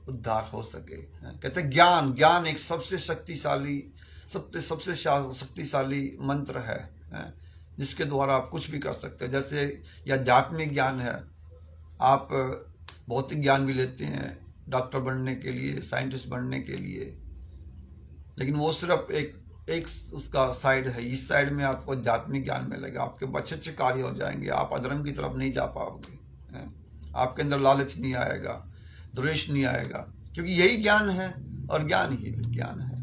उद्धार हो सके। कहते हैं ज्ञान एक सबसे शक्तिशाली मंत्र है, जिसके द्वारा आप कुछ भी कर सकते हैं। जैसे यह आध्यात्मिक ज्ञान है, आप भौतिक ज्ञान भी लेते हैं डॉक्टर बनने के लिए, साइंटिस्ट बनने के लिए, लेकिन वो सिर्फ एक उसका साइड है। इस साइड में आपको आध्यात्मिक ज्ञान मिलेगा, आपके अच्छे अच्छे कार्य हो जाएंगे, आप अधर्म की तरफ नहीं जा पाओगे, आपके अंदर लालच नहीं आएगा, द्वेष नहीं आएगा, क्योंकि यही ज्ञान है और ज्ञान ही विज्ञान है।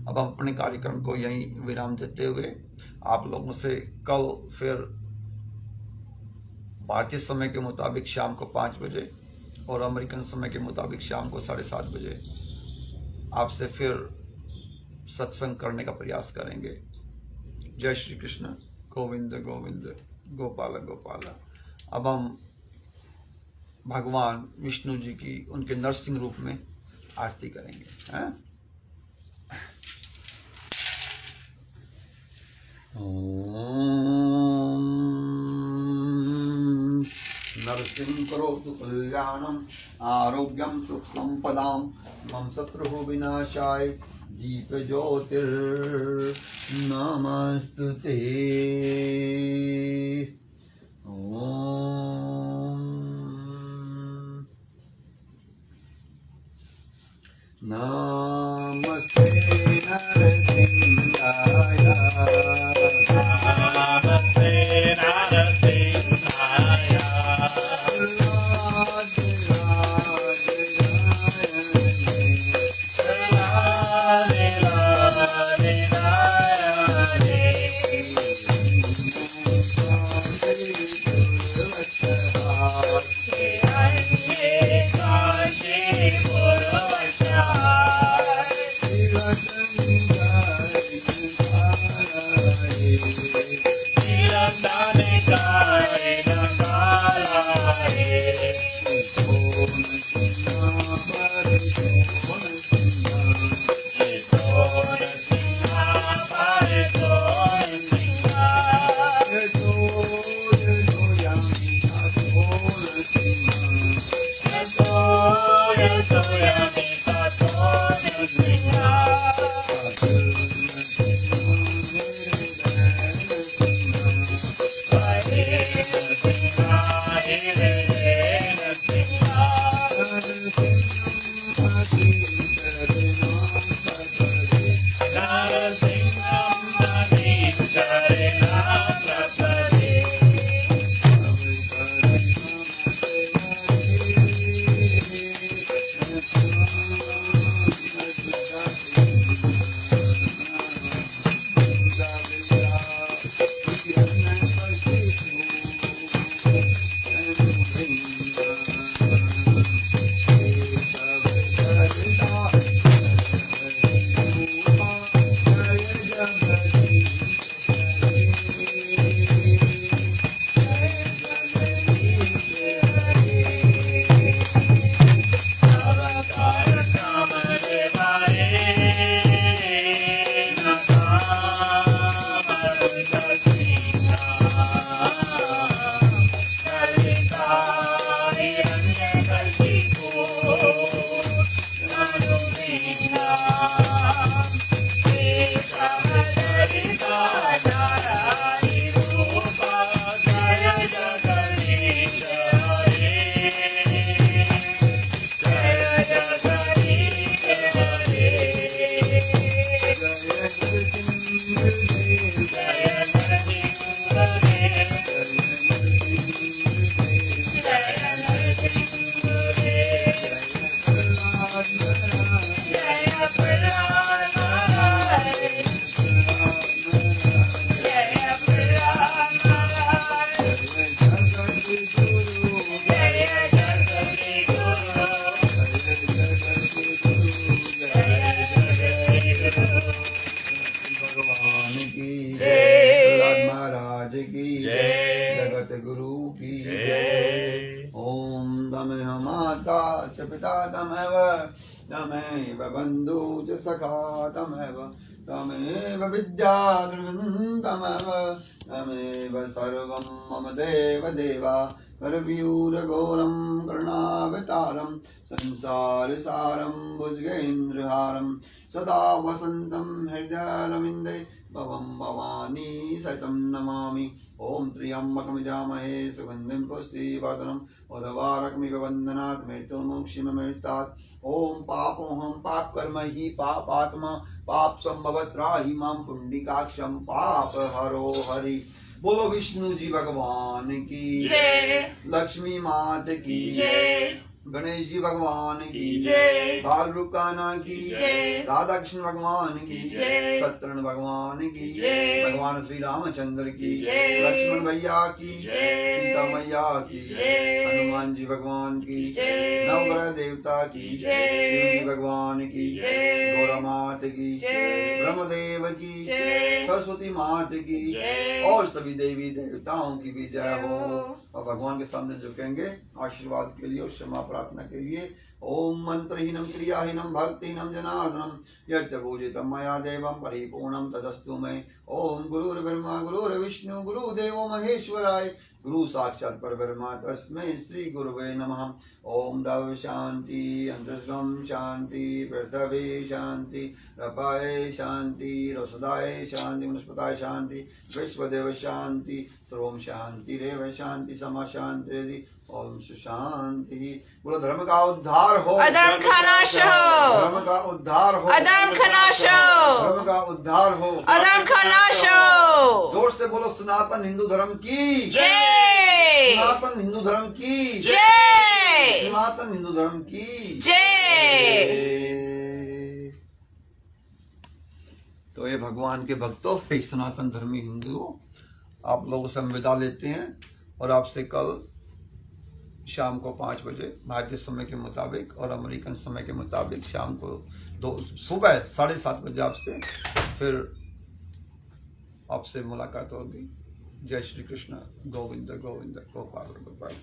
अब हम अपने कार्यक्रम को यहीं विराम देते हुए आप लोगों से कल फिर भारतीय समय के मुताबिक शाम को 5 बजे और अमेरिकन समय के मुताबिक शाम को 7:30 बजे आपसे फिर सत्संग करने का प्रयास करेंगे। जय श्री कृष्ण। गोविंद गोविंद गोपाल गोपाल। अब हम भगवान विष्णु जी की उनके नरसिंह रूप में आरती करेंगे। ओम नरसिंह करोतु कल्याणम आरोग्यम सुखम पदाम मम शत्रु विनाशाय दीप ज्योतिर्नमस्तुते। ओम नमस्ते नरसिंहाय। नमस्ते नरसिंहाय। सतगुरु की जय। ओम तमेव माता च पिता तमेव तमेव बंधु च सखा तमेव विद्या द्रविणं तमेव सर्वं मम देव देवा करवीरघोरं करुणावतारं संसारसारं भुजगेन्द्रहारं सदा वसन्तं हृदयरविन्दे भवं भवानी सहितं नमामि। ओम त्र्यंबकं यजामहे सुगन्धिं पुष्टिवर्धनम् उर्वारुकमिव बन्धनात् मृत्युर्मुक्षीयमामृतात्। ओम पापोऽहं पापकर्म हि पापात्मा पाप संभव त्राहि मां पुण्डिकाक्षं पापहरो हरि। बोलो विष्णु जी भगवान की जय, लक्ष्मी मात की जय, गणेश जी भगवान की जय, बाल रुकाना की जय, राधा कृष्ण भगवान की जय, सत्यनारायण भगवान की जय, भगवान श्री रामचंद्र की जय, लक्ष्मण भैया की जय, सीता मैया की जय, हनुमान जी भगवान की जय, नवग्रह देवता की जय, शिव जी भगवान की जय, गौरा मात की जय, ब्रह्मदेव की जय, सरस्वती मात की जय, और सभी देवी देवताओं की भी जय जय हो। हो। और भगवान के सामने झुकेंगे आशीर्वाद के लिए और क्षमा प्रार्थना के लिए। ओम मंत्रहीनम क्रियाहीनम भक्तिहीनम जनार्दनम यद्यपूजितं मया देवं परिपूर्णं तदस्तु मे। ओम गुरुर्ब्रह्मा गुरुर्विष्णु गुरुदेवो महेश्वराय गुरु साक्षात् परब्रह्म तस्मै श्री गुरुवे नमः। ओम दव शांति अंतर्गम शांति पृथ्वी शांति रपाय शांति रसदाय शांति वनस्पताय शांति विश्वदेव शांति सर्वं शांति रेव शांति समा शांति। ओम शांति। बोलो धर्म का उद्धार हो, अधर्म का नाश हो, धर्म का उद्धार हो, अधर्म का नाश हो, धर्म का उद्धार हो, अधर्म का नाश हो। जोर से बोलो सनातन हिंदू धर्म की जय, सनातन हिंदू धर्म की जय, सनातन हिंदू धर्म की जय। तो ये भगवान के भक्तों, हे सनातन धर्मी हिंदुओं, आप लोगों से हम विदा लेते हैं और आपसे कल शाम को 5 बजे भारतीय समय के मुताबिक और अमेरिकन समय के मुताबिक शाम को सुबह 7:30 बजे आपसे फिर आपसे मुलाकात होगी। जय श्री कृष्ण। गोविंद गोविंद गोपाल गोपाल।